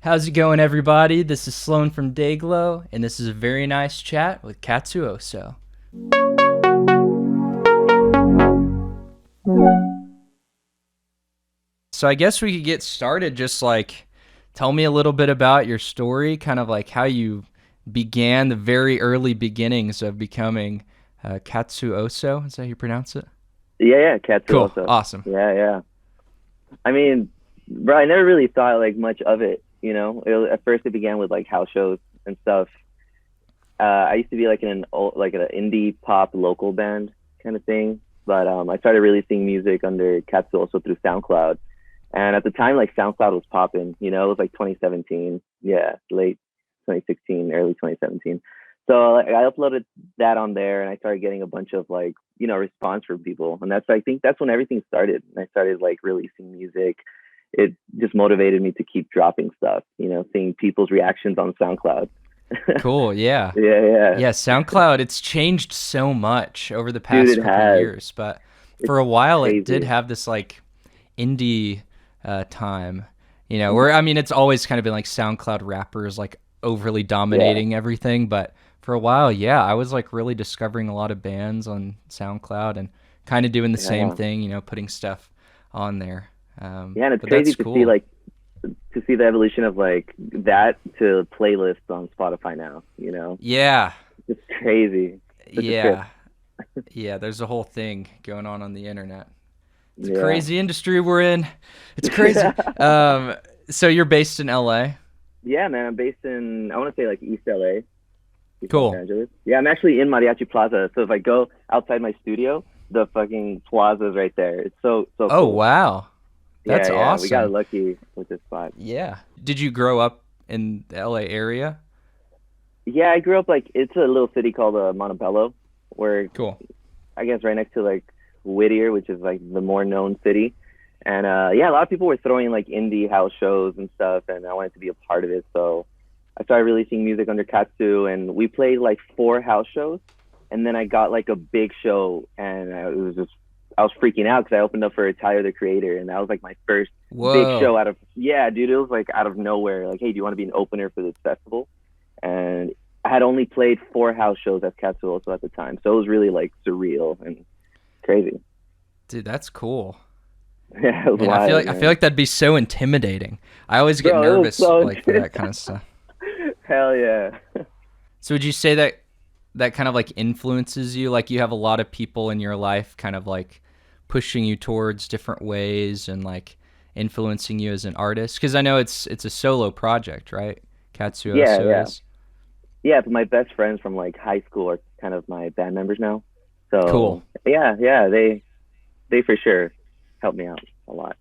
How's it going, everybody? This is Sloan from Dayglow, and this is a very nice chat with Katzu Oso. So I guess we could get started. Just like tell me a little bit about your story, kind of like how you began the very early beginnings of becoming Katzu Oso. Is that how you pronounce it? Yeah, Katzu Cool. Oso. Awesome. Yeah. I mean, bro, I never really thought like much of it. At first it began with like house shows and stuff. I used to be like in an indie pop local band kind of thing, but I started releasing music under Katzu Oso through SoundCloud. And at the time, like SoundCloud was popping. It was like 2017, late 2016, early 2017. So like, I uploaded that on there, and I started getting a bunch of like response from people, and I think that's when everything started. And I started like releasing music. It just motivated me to keep dropping stuff. Seeing people's reactions on SoundCloud. Cool. Yeah. Yeah. Yeah. SoundCloud, it's changed so much over the Dude, past it couple has. years, but It's for a while it did crazy. have this like indie time, where I mean it's always kind of been like SoundCloud rappers like overly Yeah. dominating everything, but for a while, yeah, I was like really discovering a lot of bands on SoundCloud and kind of doing the same Yeah. thing, putting stuff on there. Yeah, and it's But crazy that's to see cool. like the evolution of like that to playlists on Spotify now. Yeah, It's crazy. Such a trip. yeah, yeah. There's a whole thing going on the internet. It's a Yeah. crazy industry we're in. It's crazy. So you're based in LA? Yeah, man. I'm based in, I want to say like East LA, East Los Cool. Angeles. Yeah, I'm actually in Mariachi Plaza. So if I go outside my studio, the fucking plaza is right there. It's so Oh, cool. wow. That's Yeah. We got awesome. lucky with this spot. Yeah. Did you grow up in the LA area? Yeah, I grew up like, it's a little city called Montebello, where Cool. I guess right next to like Whittier, which is like the more known city. And yeah, a lot of people were throwing like indie house shows and stuff, and I wanted to be a part of it. So I started releasing music under Katsu, and we played like 4 house shows. And then I got like a big show, and I was freaking out because I opened up for Tyler the Creator, and that was like my first big Whoa. show yeah, dude, it was like out of nowhere. Like, hey, do you want to be an opener for this festival? And I had only played 4 house shows at Katsu Oso at the time, so it was really like surreal and crazy. Dude, that's cool. Yeah, it was Man, I feel wild, like I feel man. like that'd be so intimidating. I always get Bro, it was nervous so like for that kind of stuff. hell yeah. So would you say that kind of like influences you? Like you have a lot of people in your life kind of like pushing you towards different ways and like influencing you as an artist? Because I know it's a solo project, right? Yeah, Katsuoso yeah. is. Yeah, but my best friends from like high school are kind of my band members now. Cool. So yeah, they for sure helped me out a lot.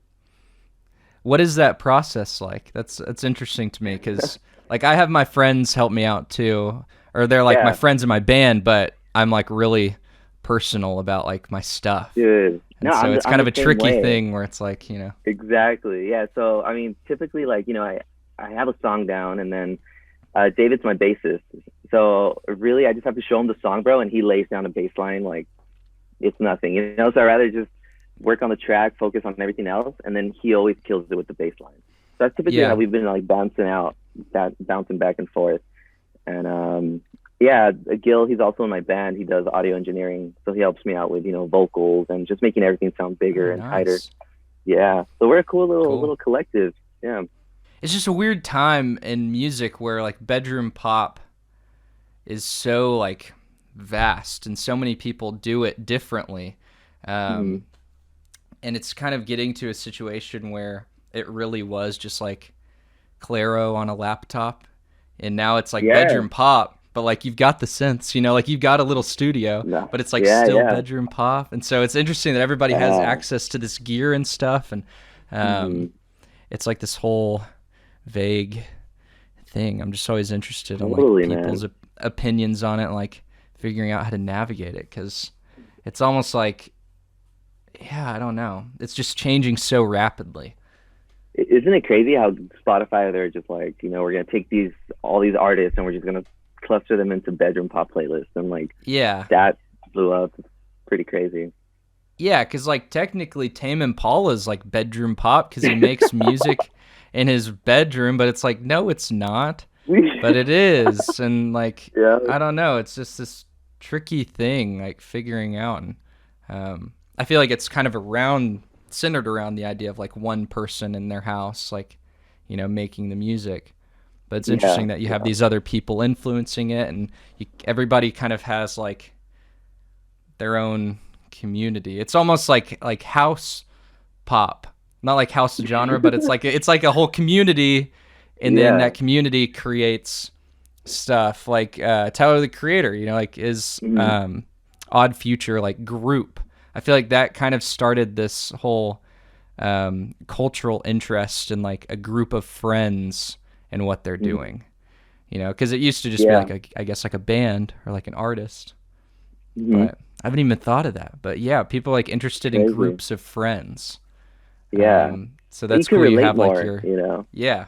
What is that process like? That's interesting to me because like I have my friends help me out too, or they're like my Yeah, friends in my band, but I'm like really personal about like my stuff, dude. No, and so it's I'm kind of the a same tricky way. thing where it's like Exactly. Yeah. So I mean, typically like, I have a song down, and then David's my bassist. So really I just have to show him the song, bro, and he lays down a bass line like it's nothing. So I rather just work on the track, focus on everything else, and then he always kills it with the bass line. So that's typically how yeah, we've been like bouncing back and forth. And yeah, Gil, he's also in my band. He does audio engineering, so he helps me out with vocals and just making everything sound oh bigger and tighter. nice, Yeah, so we're a cool cool. little collective. Yeah, It's just a weird time in music where like bedroom pop is so like vast and so many people do it differently. hmm Um, and it's kind of getting to a situation where it really was just like Claro on a laptop, and now it's like yeah, bedroom pop, but like you've got the synths, like you've got a little studio, no, but it's like yeah, still yeah, bedroom pop, and so it's interesting that everybody has yeah. access to this gear and stuff, and hmm um, it's like this whole vague thing. I'm just always interested in like Totally, people's man. opinions on it, and like figuring out how to navigate it, because it's almost like, yeah, I don't know, it's just changing so rapidly. Isn't it crazy how Spotify, they're just like, we're gonna take all these artists, and we're just gonna cluster them into bedroom pop playlists, and like Yeah. that blew up. It's pretty crazy. Yeah, because like technically Tame Impala's like bedroom pop because he makes music in his bedroom, but it's like, no, it's not. But it is. And like, Yeah. I don't know. It's just this tricky thing, like figuring out. And I feel like it's kind of centered around the idea of like one person in their house, like, making the music. But it's Yeah. interesting that you have Yeah. these other people influencing it, and everybody kind of has like their own community. It's almost like house pop, not like house genre, but it's like a whole community, and then Yeah. that community creates stuff like Tyler the Creator, like is Mhm. Odd Future like group. I feel like that kind of started this whole cultural interest in like a group of friends and what they're Mhm. doing. Because it used to just be Yeah. like I guess like a band or like an artist, Mhm. but I haven't even thought of that. But yeah, people like interested in Crazy. groups of friends. Yeah. So You that's can cool. You relate have like more, your you know. yeah,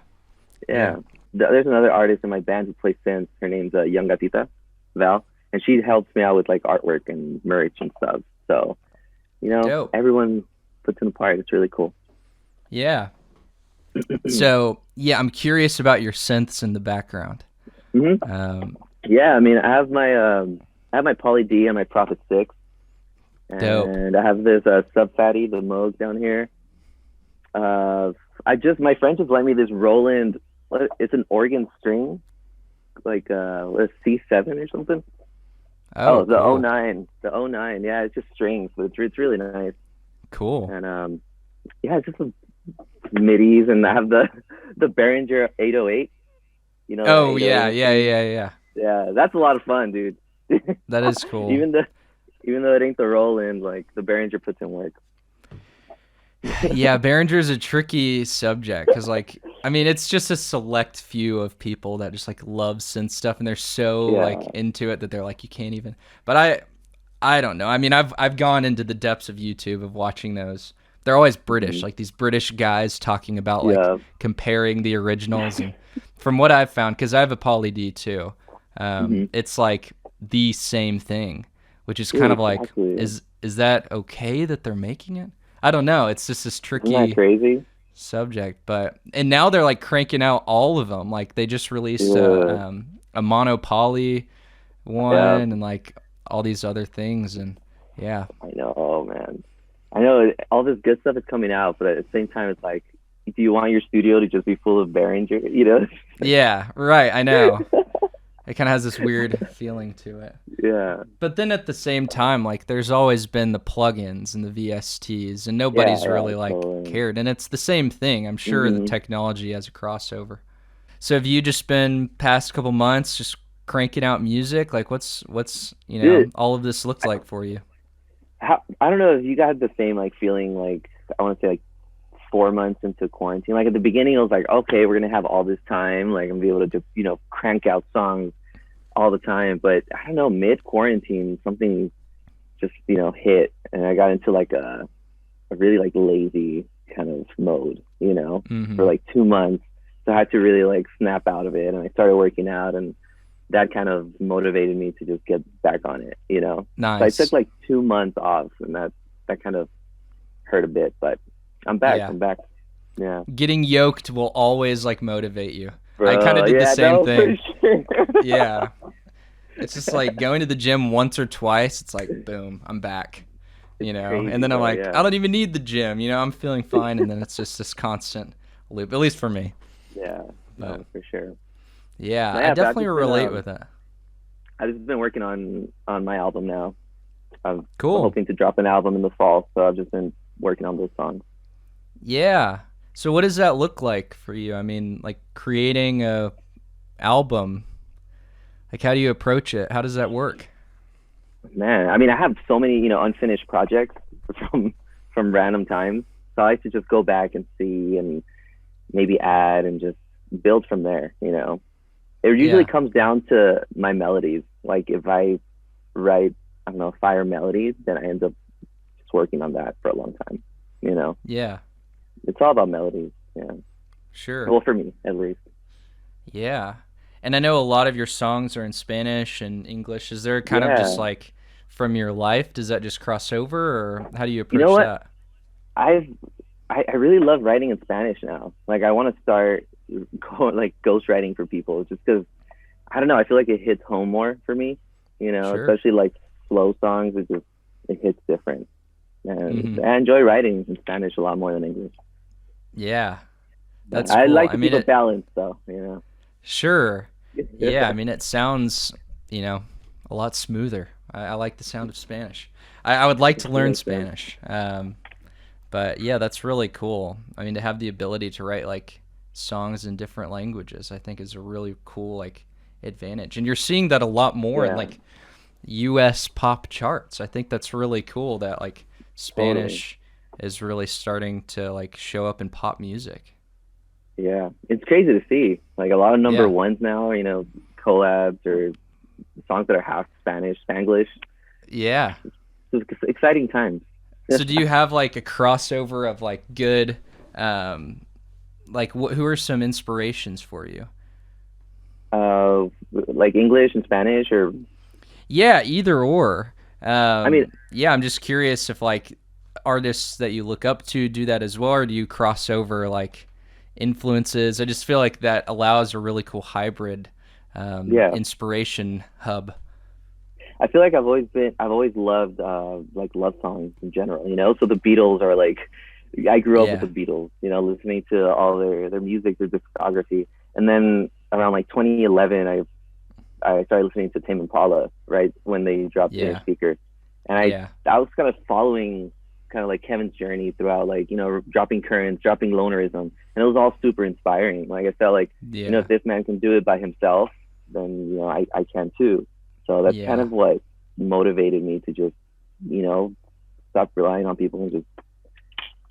Yeah. yeah. There's another artist in my band who plays synth. Her name's Young Gatita, Val, and she helps me out with like artwork and merch and stuff. So, Dope. everyone puts in a part. It's really cool. Yeah. So yeah, I'm curious about your synths in the background. hmm Um, Yeah, I mean, I have my Poly D and my Prophet 6, Dope. and I have this Sub Fatty, the Moog down here. Uh, my friend just lent me this Roland. It's an organ string, like a C7 or something. Oh, Oh, the O cool. 09, the O 09. Yeah, it's just strings, but it's really nice. Cool. And yeah, it's just some midis, and I have the Behringer 808. The Oh yeah, 808 yeah, machine. yeah, yeah. Yeah, that's a lot of fun, dude. That is cool. even though even though it ain't the Roland, like the Behringer puts in work. Yeah, Behringer's a tricky subject because, like, I mean, it's just a select few of people that just like love synth stuff, and they're so like Yeah. into it that they're like, you can't even. But I don't know. I mean, I've gone into the depths of YouTube of watching those. They're always British, Mhm. like these British guys talking about like Yeah. comparing the originals, and from what I've found, because I have a Poly D too, hmm it's like the same thing, which is Dude, kind of like, exactly. is that okay that they're making it? I don't know. It's just this Isn't that tricky crazy? subject, but and now they're like cranking out all of them. Like they just released Yeah. a mono poly Yeah. one and like all these other things, and yeah, I know, man. I know all this good stuff is coming out, but at the same time, it's like, do you want your studio to just be full of Behringer? yeah, right. I know it kind of has this weird feeling to it. Yeah. But then at the same time, like there's always been the plugins and the VSTs, and Yeah. nobody's Yeah. really like Totally. cared. And it's the same thing. I'm sure the hmm technology has a crossover. So have you just been past couple months just cranking out music? Like what's Dude, all of this looked like for you? I don't know if you got the same like feeling, like I want to say like 4 months into quarantine. Like at the beginning, it was like, okay, we're gonna have all this time, like I'm gonna be able to just crank out songs all the time. But I don't know, mid quarantine, something just hit, and I got into like a really like lazy kind of mode, for Mm-hmm. like 2 months. So I had to really like snap out of it, and I started working out, and that kind of motivated me to just get back on it. So I took Nice. like 2 months off, and that kind of hurt a bit, but I'm back. Yeah. I'm back. Yeah, Getting yoked will always like motivate you. I kind of bro. did the Yeah, same no, for thing. sure. Yeah. It's just like going to the gym once or twice. It's like, boom, I'm back, It's and crazy, then I'm bro. like, Yeah, I don't even need the gym, I'm feeling fine. And then it's just this constant loop, at least for me. yeah, But no, for sure. yeah, No, I yeah, but definitely relate with it. I've just been working on my album now. I'm Cool. hoping to drop an album in the fall, so I've just been working on those songs. Yeah. So what does that look like for you? I mean, like creating a album, like how do you approach it? How does that work? Man, I mean, I have so many, unfinished projects from from random times. So I like to just go back and see and maybe add and just build from there. It usually Yeah. comes down to my melodies. Like if I write, I don't know, fire melodies, then I end up just working on that for a long time. You know, Yeah. it's all about melodies. Yeah. Sure. Well, for me, at least. Yeah. And I know a lot of your songs are in Spanish and English. Is there kind of just Yeah. like from your life, does that just cross over or how do you You know approach what? that? I've I really love writing in Spanish now. Like I want to start like ghost writing for people, just because I don't know. I feel like it hits home more for me. Sure. Especially like slow songs. It hits different, and Hmm. I enjoy writing in Spanish a lot more than English. Yeah, But that's I cool. like I to mean, keep a it balance, though. sure. Yeah, I mean, it sounds, you know, a lot smoother. I like the sound of Spanish. I would like to learn Yes, sir. Spanish. But yeah, that's really cool. I mean, to have the ability to write like songs in different languages, I think is a really cool like advantage. And you're seeing that a lot more in Yeah, like US pop charts. I think that's really cool that like totally. Spanish is really starting to like show up in pop music. Yeah, it's crazy to see. Like a lot of number Yeah. ones now. Collabs or songs that are half Spanish, Spanglish. Yeah. It's exciting times. So do you have like a crossover of like good like who are some inspirations for you? Like English and Spanish, or Yeah, either or. I mean, Yeah, I'm just curious if like artists that you look up to do that as well, or do you cross over like influences? I just feel like that allows a really cool hybrid yeah. inspiration hub. I feel like I've always loved like love songs in general. So the Beatles are like, I grew up with the Yeah, Beatles. Listening to all their music, their discography, and then around like 2011, I started listening to Tame Impala right when they dropped Inner yeah, Speaker, and yeah, I was kind of following kind of like Kevin's journey throughout, like dropping currents, dropping lonerism, and it was all super inspiring. Like I felt like yeah, if this man can do it by himself, then I can too. So that's kind yeah, of what motivated me to just stop relying on people and just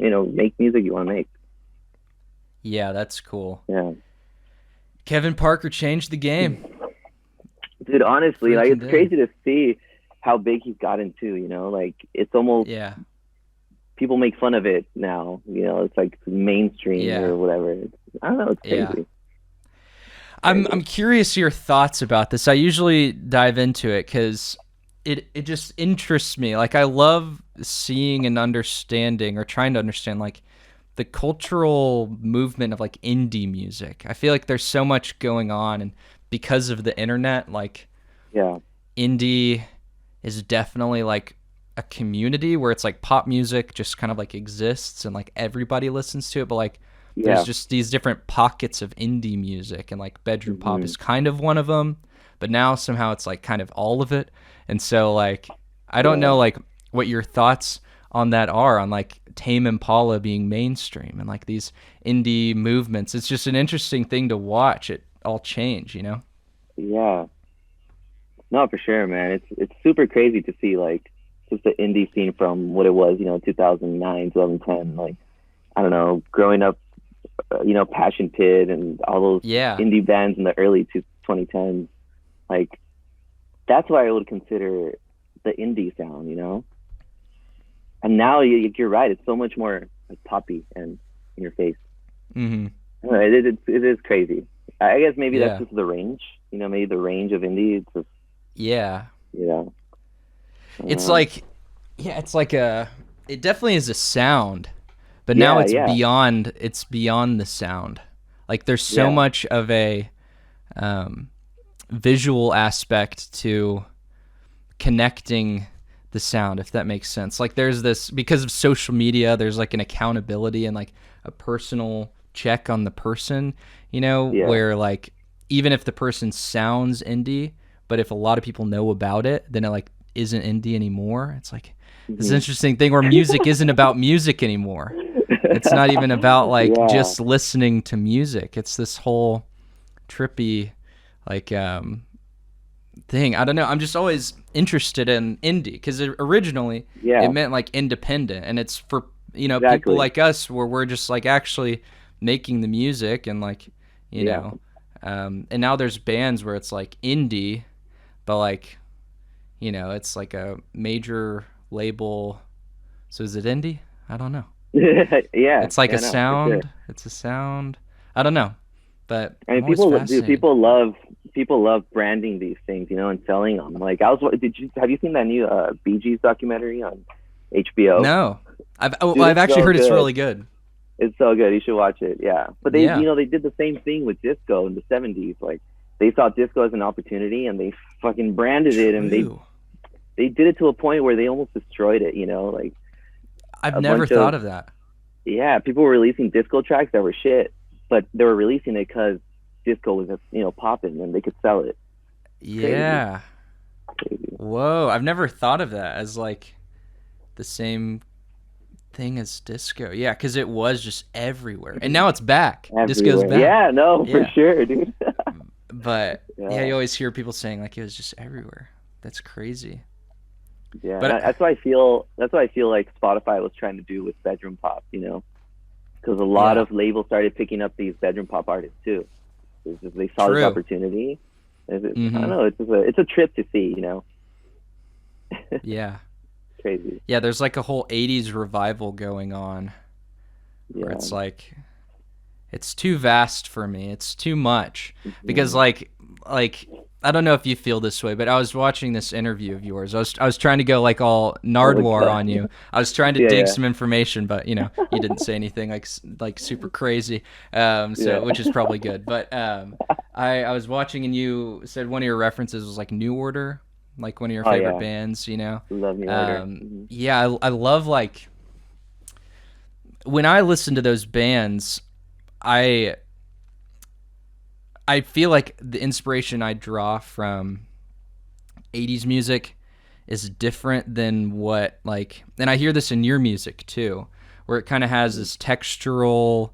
make music you want to make. yeah. That's cool. Yeah, Kevin Parker changed the game. dude. Honestly, like Freaking it's did. crazy to see how big he's gotten too. Like it's almost Yeah, people make fun of it now. It's like mainstream yeah, or whatever. I don't know. It's yeah. crazy. I'm Crazy. curious your thoughts about this. I usually dive into it because it just interests me. Like I love seeing and understanding or trying to understand like the cultural movement of like indie music. I feel like there's so much going on, and because of the internet, like Yeah. indie is definitely like a community where it's like pop music just kind of like exists and like everybody listens to it, but like there's Yeah. just these different pockets of indie music, and like bedroom pop Hmm. is kind of one of them, but now somehow it's like kind of all of it. And so like I don't Yeah. know like what your thoughts on that are, on like Tame Impala being mainstream and like these indie movements. It's just an interesting thing to watch it all change, you know? Yeah. No, for sure, man. It's super crazy to see like just the indie scene from what it was, 2009, 2010. Like I don't know, growing up, Passion Pit and all those Yeah. indie bands in the early 2010s. Like that's what I would consider the indie sound. And now you're right. It's so much more like poppy and in your face. Mhm. It is crazy. I guess maybe that's Yeah. just the range. Maybe the range of indie. It's just Yeah. you know, I don't It's know. like, yeah, it's like a, it definitely is a sound, but now Yeah, it's yeah, beyond the sound. Like there's so yeah. much of a um, visual aspect to connecting the sound, if that makes sense. Like there's this, because of social media, there's like an accountability and like a personal check on the person, Yeah. where like even if the person sounds indie, but if a lot of people know about it, then it like isn't indie anymore. It's like this Hmm. interesting thing where music isn't about music anymore. It's not even about like Yeah, just listening to music. It's this whole trippy like thing. I don't know. I'm just always interested in indie because originally it yeah, meant like independent, and it's for people exactly. like us where we're just like actually making the music and like you Yeah, know, and now there's bands where it's like indie, but like it's like a major label. So is it indie? I don't know. yeah, It's like a yeah. No, for sure. sound. It's a sound. I don't know, but I I'm mean, always fascinated. people love branding these things, and selling them. Like did you have you seen that new Bee Gees documentary on HBO? No, I've Dude, I've it's actually so heard it's good. really good. It's so good. You should watch it. Yeah. But they, Yeah. you know, they did the same thing with disco in the 70s. Like they saw disco as an opportunity and they fucking branded it, and True. they did it to a point where they almost destroyed it, like I've a never bunch thought of, of that. yeah, people were releasing disco tracks that were shit, but they were releasing it because disco was, popping and they could sell it. Crazy. Yeah. Crazy. Whoa. I've never thought of that as like the same thing as disco. Yeah, because it was just everywhere. And now it's back. Disco's Everywhere. back. Yeah, no, for Yeah. sure, dude. But yeah, Yeah. you always hear people saying like it was just everywhere. That's crazy. Yeah, But that's why I feel like Spotify was trying to do with bedroom pop, because a lot yeah, of labels started picking up these bedroom pop artists too. It's just, they saw this true. opportunity. I don't Mhm. know. It's a trip to see. Yeah. Crazy. Yeah, there's like a whole 80s revival going on where Yeah. it's like it's too vast for me. It's too much because Mhm. like I don't know if you feel this way, but I was watching this interview of yours. I was trying to go like all Oh my Nardwar god. on you. I was trying to Yeah, dig yeah, some information, but you didn't say anything like super crazy. So yeah. which is probably good. But I was watching and you said one of your references was like New Order, like one of your Oh favorite yeah. bands. Love New Order. Yeah, I love like when I listen to those bands, I I feel like the inspiration I draw from 80s music is different than what like and I hear this in your music too, where it kind of has Mhm. this textural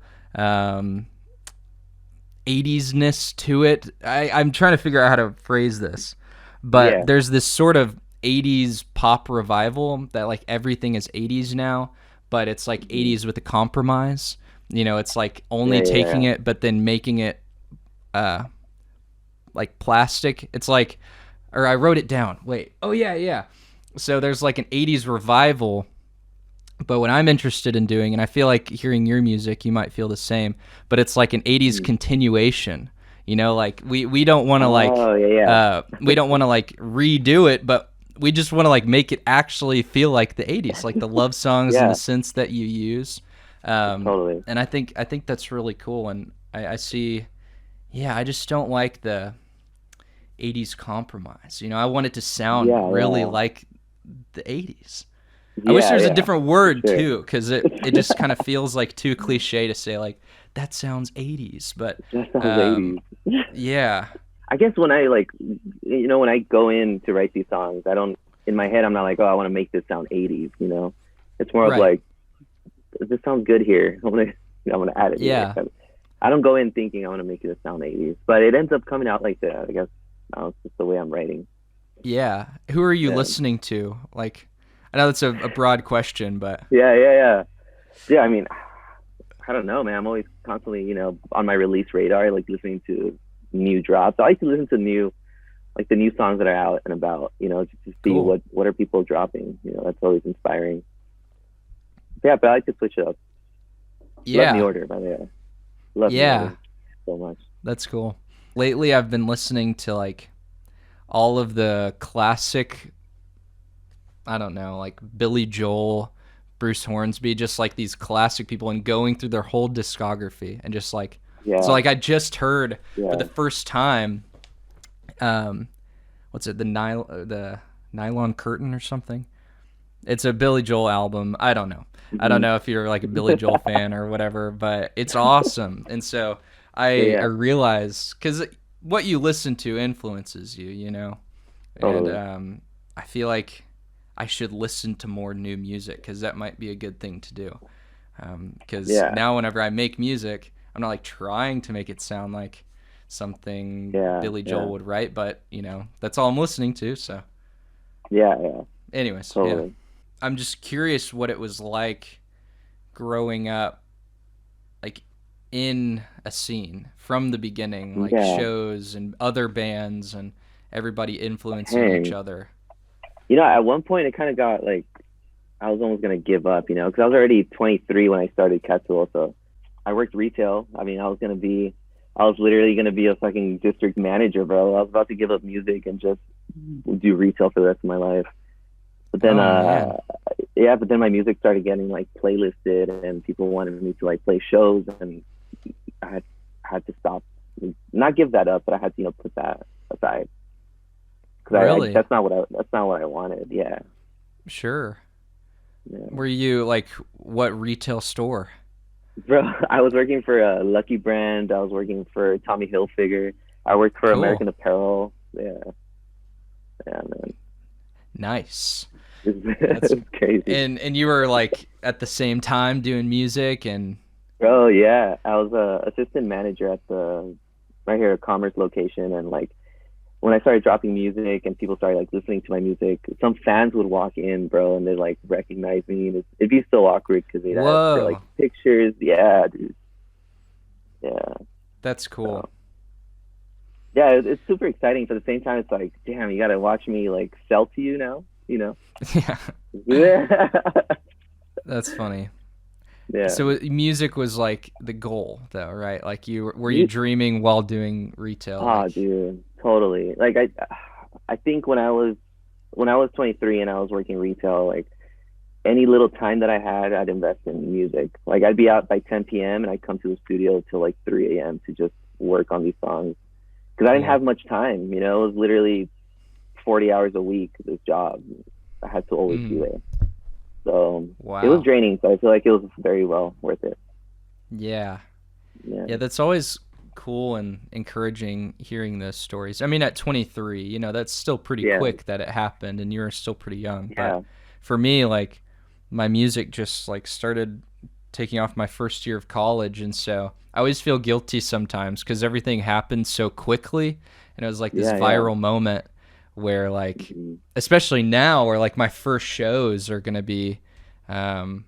80s-ness to it. I'm trying to figure out how to phrase this, but Yeah. there's this sort of 80s pop revival that like everything is 80s now, but it's like Mhm. 80s with a compromise. It's like Yeah, only yeah, taking yeah. it but then making it uh like plastic. It's like, or I wrote it down. Wait. Oh yeah, yeah. So there's like an 80s revival, but what I'm interested in doing, and I feel like hearing your music, you might feel the same, but it's like an 80s Mhm. continuation. Like we don't want to like Oh yeah, we don't want to like redo it, but we just want to like make it actually feel like the 80s, like the love songs and the yeah. synths that you use. Totally. And I think that's really cool, and I see. Yeah, I just don't like the 80s compromise. I want it to sound Yeah, really yeah, like the 80s. I wish yeah, there was a yeah. different For word sure. too, because it just kind of feels like too cliche to say like that sounds 80s. But That sounds um, 80s. yeah, I guess when I when I go in to write these songs, I don't, in my head, I'm not like, oh, I want to make this sound 80s. It's more of right, like, this sounds good here. I'm gonna add it here. yeah, I don't go in thinking I want to make it sound 80s, but it ends up coming out like that. I guess it's just the way I'm writing. yeah. Who are you Yeah, listening to? Like, I know that's a broad question, but yeah, yeah, yeah. Yeah, I mean, I don't know, man. I'm always constantly, on my release radar, like listening to new drops. I like to listen to the new songs that are out and about, just to see cool. what are people dropping. That's always inspiring. Yeah, but I like to switch it up. Love New Yeah, Order, by the way. Love New yeah, Order so much. that's cool. Lately, I've been listening to like all of the classic, I don't know, like Billy Joel, Bruce Hornsby, just like these classic people and going through their whole discography and just like so Yeah, like I just heard for yeah. the first time um what's it, the Nylon Curtain or something? It's a Billy Joel album. I don't know. I don't Hmm. know if you're like a Billy Joel fan or whatever, but it's awesome. And so Yeah, I yeah, realize cuz what you listen to influences you. And totally. I feel like I should listen to more new music because that might be a good thing to do. Because Yeah, now, whenever I make music, I'm not like trying to make it sound like something yeah, Billy Joel yeah, would write, but that's all I'm listening to. So, yeah, yeah, anyways, yeah, totally. I'm just curious what it was like growing up, like in a scene from the beginning, like Yeah. shows and other bands and everybody influencing each Dang. other. At one point it kind of got like I was almost gonna give up, because I was already 23 when I started Katzu Oso. I worked retail. I mean, I was literally gonna be a fucking district manager, bro. I was about to give up music and just do retail for the rest of my life. But then, Oh man. yeah, but then my music started getting like playlisted, and people wanted me to like play shows, and I had to stop, not give that up, but I had to put that aside because Really? that's not what I wanted. Yeah, Sure. yeah. Were you like what retail store? Bro, I was working for a Lucky Brand. I was working for Tommy Hilfiger. I worked for Cool. American Apparel. Yeah, yeah, man. Nice. That's It's crazy. and you were like at the same time doing music and Bro, yeah. I was a assistant manager at the right here at Commerce location, and like when I started dropping music and people started like listening to my music, some fans would walk in, bro, and they'd like recognize me. And it'd be so awkward because they'd ask for like whoa, pictures. Yeah, dude. Yeah. that's cool. So yeah, it's super exciting. But at the same time, it's like, damn, you gotta watch me like sell to you now. You know? Yeah. Yeah. That's funny. Yeah. So music was like the goal though, right? Like were you You, dreaming while doing retail oh, like dude, totally. Like I think when I was 23 and I was working retail, like any little time that I had, I'd invest in music. Like I'd be out by 10 p.m. and I'd come to the studio till like 3 a.m. to just work on these songs because I didn't cool. have much time. It was literally 40 hours a week. This job, I had to always be Mm, there. So it was wow. draining. So I feel like it was very well worth it. Yeah. Yeah. Yeah, that's always cool and encouraging hearing those stories. I mean, at 23, that's still pretty Yeah. quick that it happened and you're still pretty young. But Yeah. for me, like my music just like started taking off my first year of college. And so I always feel guilty sometimes because everything happened so quickly. And it was like this Yeah. Yeah. viral moment where like, Hmm. especially now where like my first shows are going to be, um,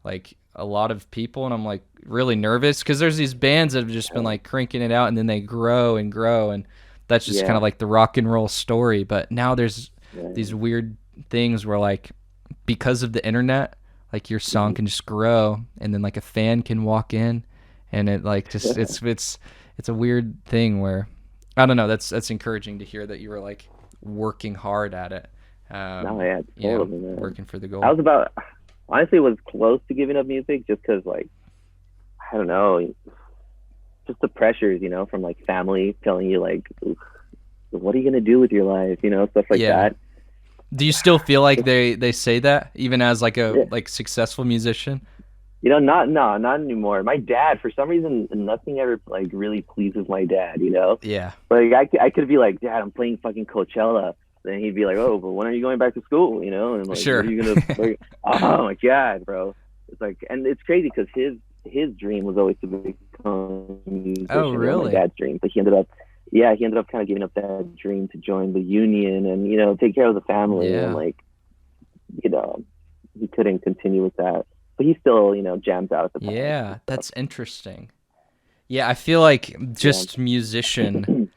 like a lot of people and I'm like really nervous because there's these bands that have just been Yeah. like cranking it out and then they grow and grow and that's just kind Yeah. of like the rock and roll story. But now there's these Yeah. weird things where like because of the internet, like your song Mhm. can just grow and then like a fan can walk in and it like just it's a weird thing where I don't know, that's encouraging to hear that you were like working hard at it. No, yeah, totally, man. Working for the I goal. was about, honestly, was close to giving up music just because, like, I don't know, just the pressures, from like family telling you, like, "Oof, what are you gonna do with your life, stuff like Yeah. that. Do you still feel like they say that even as like a Yeah. like successful musician? Not no, not anymore. My dad, for some reason, nothing ever like really pleases my dad. Yeah. But like, I could be like, Dad, I'm playing fucking Coachella. Then he'd be like, Oh, but when are you going back to school? And like, what are Sure. you gonna like? Oh my god, bro. It's like, and it's crazy because his dream was always to become a Oh, musician. My really? dad's dream, but he ended up kind of giving up that dream to join the union and take care of the family and Yeah. like you know he couldn't continue with that. But he still jams out at the palace and Yeah, stuff. that's interesting. Yeah, I feel like Yeah. just musician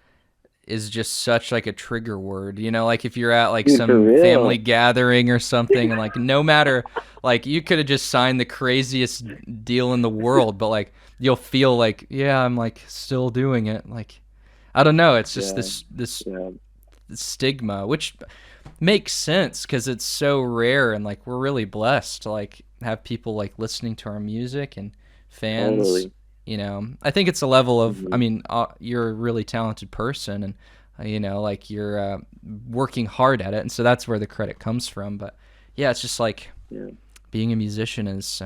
is just such like a trigger word. Like if you're at like Dude, for some family real. gathering or something and like no matter like you could have just signed the craziest deal in the world, but like you'll feel like, yeah, I'm like still doing it. Like I don't know, it's just Yeah. this Yeah. stigma, which makes sense because it's so rare and like we're really blessed to like have people like listening to our music and fans. Totally. I think it's a level of, I Hmm. mean, you're a really talented person and like you're working hard at it, and so that's where the credit comes from. But yeah, it's just like Yeah. being a musician is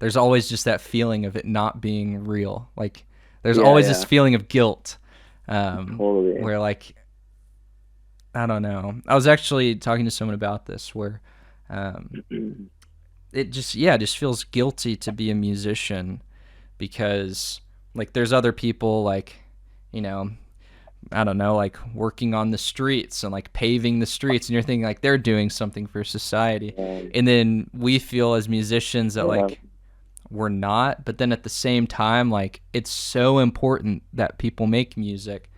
there's always just that feeling of it not being real. Like there's Yeah. always this Yeah. feeling of guilt, Totally. where like I don't know. I was actually talking to someone about this where um, it just yeah, it just feels guilty to be a musician because like there's other people like you know I don't know like working on the streets and like paving the streets and you're thinking like they're doing something for society, and then we feel as musicians that Yeah. like we're not, but then at the same time like it's so important that people make music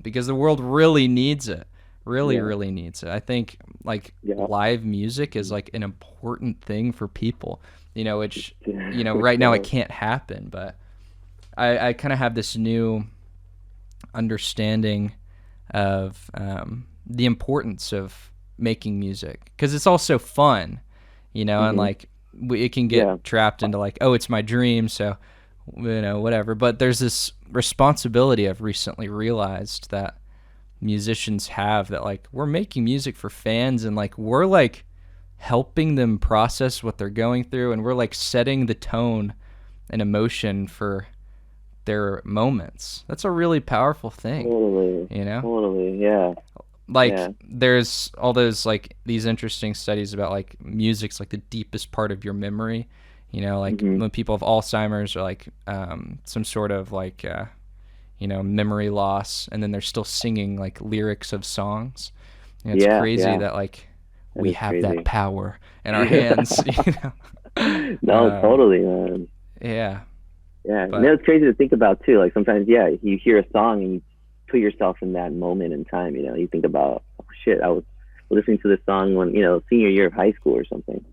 because the world really needs it, really Yeah. really needs it. I think like Yeah. live music is like an important thing for people, which Yeah. right now it Yeah. can't happen, but I kind of have this new understanding of the importance of making music? Because it's also fun, and Hmm. like it can Yeah. get trapped into like, oh, it's my dream, so whatever. But there's this responsibility I've recently realized that musicians have, that like we're making music for fans, and like we're like helping them process what they're going through, and we're like setting the tone and emotion for their moments. That's a really powerful thing, Totally. you know? Totally. Yeah. Like Yeah. there's all those like these interesting studies about like music's like the deepest part of your memory. Like Hmm. when people have Alzheimer's or like some sort of like memory loss, and then they're still singing like lyrics of songs. It's Yeah. crazy Yeah. that like That we is have that crazy. power in our hands. No, Um, totally, man. yeah, Yeah. No, but it's crazy to think about too. Like sometimes, yeah, you hear a song and you put yourself in that moment in time. You think about, oh shit, I was listening to this song when senior year of high school or something.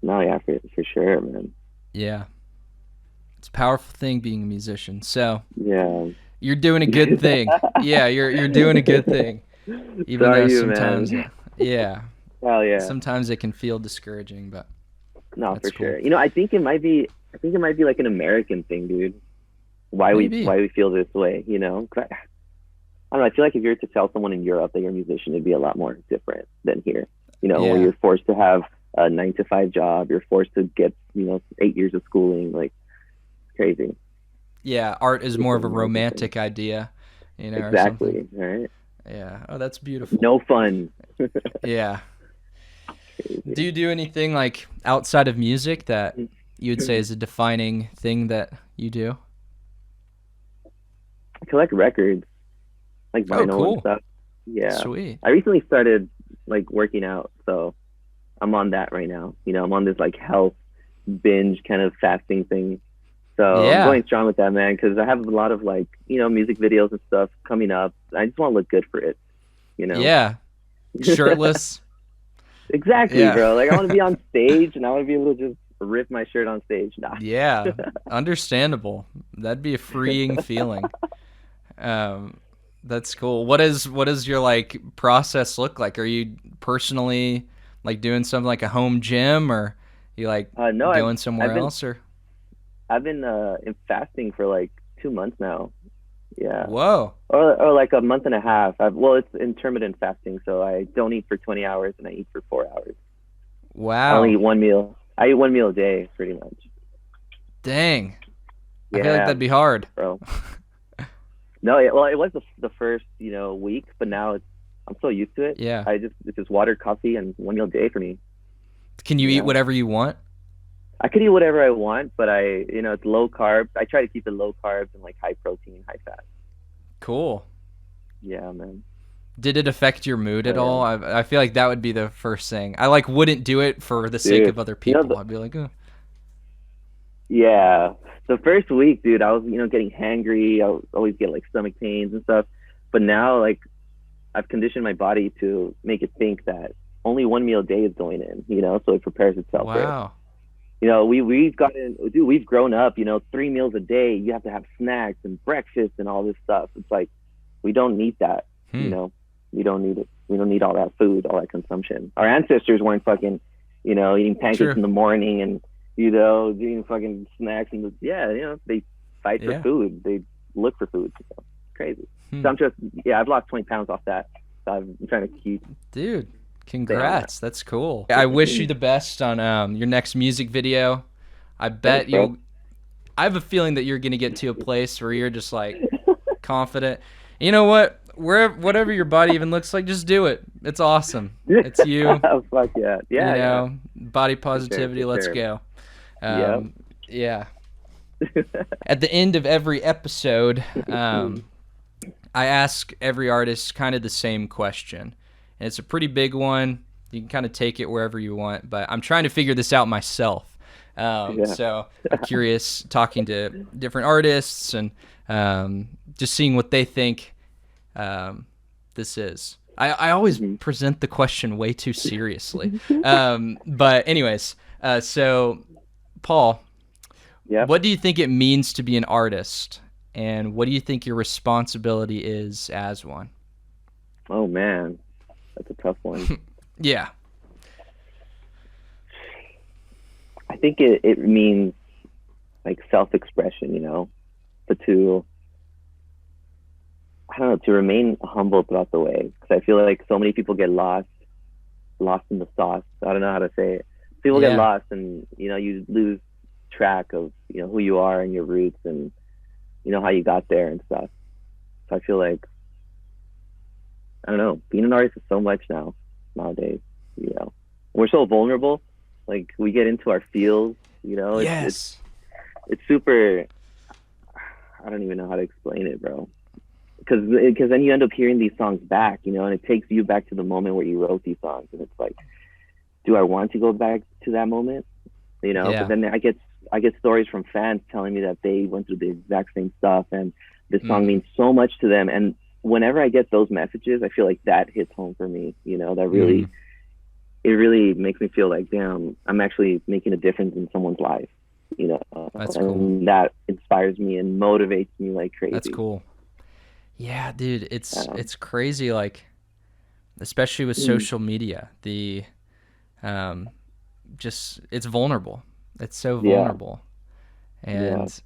No, yeah, for sure, man. yeah, it's a powerful thing being a musician. So Yeah. you're doing a good thing. Yeah, you're doing a good thing, even So are though you, sometimes, man. yeah, Hell yeah. sometimes it can feel discouraging, but No, that's for cool. sure. I think it might be. I think it might be like an American thing, dude. Why we Maybe. why we feel this way, you know? 'Cause I don't know. I feel like if you were to tell someone in Europe that you're a musician, it'd be a lot more different than here. Where Yeah. you're forced to have a 9 to 5 job, you're forced to get 8 years of schooling, like crazy. Yeah, art is It's more an of a American thing. romantic idea, or something. Exactly. All right. Yeah. Oh, that's beautiful. No fun. Yeah. Do Crazy. you do anything like outside of music that you would say is a defining thing that you do? I collect records, like Oh, vinyl and cool. stuff. Yeah. Sweet. I recently started like working out, so I'm on that right now. I'm on this like health binge kind of fasting thing. So I'm Yeah. going strong with that, man, because I have a lot of like, music videos and stuff coming up. I just want to look good for it, you know? Yeah. Shirtless. Exactly, Yeah. bro. Like I want to be on stage and I want to be able to just rip my shirt on stage. Nah. Yeah. Understandable. That'd be a freeing feeling. Um, that's cool. What does your like process look like? Are you personally like doing something like a home gym, or you like No, going I've somewhere been else, or I've been in fasting for like 2 months now. Yeah. whoa. Or like a month and a half. Well, it's intermittent fasting, so I don't eat for 20 hours and I eat for 4 hours. I only Wow. eat one meal. I eat one meal a day, pretty much. Dang. I feel like Yeah, that'd be hard. bro. No, well, it was the first week, but now I'm so used to it. Yeah. It's just water, coffee, and one meal a day for me. Can you eat Yeah, whatever you want? I could eat whatever I want, but it's low carb. I try to keep it low carbs and like high protein, high fat. Cool. Yeah, man. Did it affect your mood at Oh yeah, all? I feel like that would be the first thing. I like wouldn't do it for the sake dude. of other You know, people. I'd be like, oh. yeah, the first week, dude, I was getting hangry. I would always get like stomach pains and stuff. But now, like, I've conditioned my body to make it think that only one meal a day is going in, so it prepares itself for it. Wow. We've grown up, 3 meals a day. You have to have snacks and breakfast and all this stuff. It's like we don't need that, you Hmm. know. We don't need it. We don't need all that food, all that consumption. Our ancestors weren't fucking, eating pancakes True. in the morning and eating fucking snacks and yeah, they fight for Yeah. food. They look for food. Crazy. Hmm. So I've lost 20 pounds off that. So I'm trying to keep Dude, stay on that. congrats. That's cool. I wish you the best on your next music video. I bet Thanks, bro. you'll. I have a feeling that you're gonna get to a place where you're just like confident. You know what? Whatever your body even looks like, just do it. It's awesome. It's you. Fuck yeah. You Yeah, yeah. know, body For sure, positivity. for Let's sure. go. Yep. Yeah. At the end of every episode, I ask every artist kind of the same question. And it's a pretty big one. You can kind of take it wherever you want, but I'm trying to figure this out myself. Yeah. So I'm curious, talking to different artists and just seeing what they think this is. I always present the question way too seriously. But anyways, so Paul, Yep. what do you think it means to be an artist? And what do you think your responsibility is as one? Oh man. That's a tough one. Yeah. I think it means like self-expression, you know, but to, I don't know, to remain humble throughout the way. Because I feel like so many people get lost in the sauce. I don't know how to say it. People get Yeah. lost, and you know, you lose track of, you know, who you are and your roots, and you know how you got there and stuff. So I feel like, I don't know, being an artist is so much nowadays. You know, we're so vulnerable. Like we get into our feels. You know, Yes. it's super. I don't even know how to explain it, bro. Because then you end up hearing these songs back, you know, and it takes you back to the moment where you wrote these songs, and it's like, do I want to go back to that moment? You know, but Yeah. then I get stories from fans telling me that they went through the exact same stuff, and this song Mm. means so much to them. And whenever I get those messages, I feel like that hits home for me. You know, that Mm. really, it really makes me feel like, damn, I'm actually making a difference in someone's life. You know, That's cool. and that inspires me and motivates me like That's crazy. cool. Yeah, dude, it's Um, it's crazy, like especially with mm, social media. The um just it's vulnerable. It's so yeah, vulnerable. yeah, And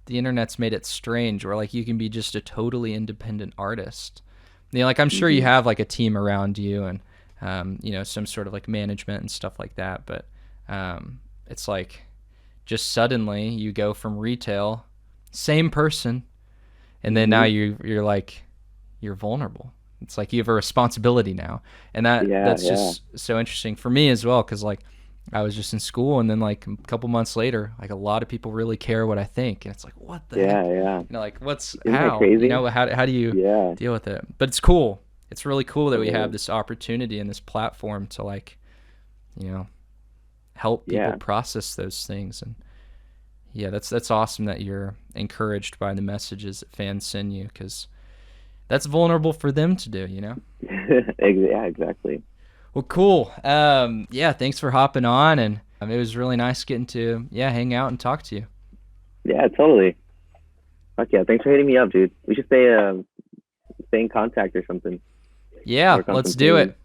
the internet's made it strange where like you can be just a totally independent artist. You know, like I'm sure you hmm, have like a team around you and you know, some sort of like management and stuff like that, but it's like just suddenly you go from retail, same person, and then now hmm, you're like you're vulnerable. It's like you have a responsibility now, and yeah, that's yeah, just so interesting for me as well because like I was just in school, and then like a couple months later, like a lot of people really care what I think, and it's like what the heck, yeah, yeah. you know, like what's Isn't that how, you crazy? know, how do you Yeah, deal with it? But it's cool. It's really cool that it we have is. this opportunity and this platform to like you know help people Yeah, process those things and yeah, that's awesome that you're encouraged by the messages that fans send you because that's vulnerable for them to do, you know? yeah, exactly. Well, cool. Yeah, thanks for hopping on, and it was really nice getting to yeah hang out and talk to you. Yeah, totally. Fuck yeah, thanks for hitting me up, dude. We should stay in contact or something. Yeah, Work on let's some do tunes. it.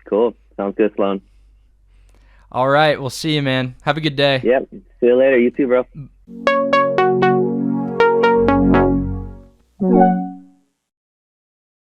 Cool. Sounds good, Sloan. All right, we'll see you, man. Have a good day. Yep. See you later. You too, bro.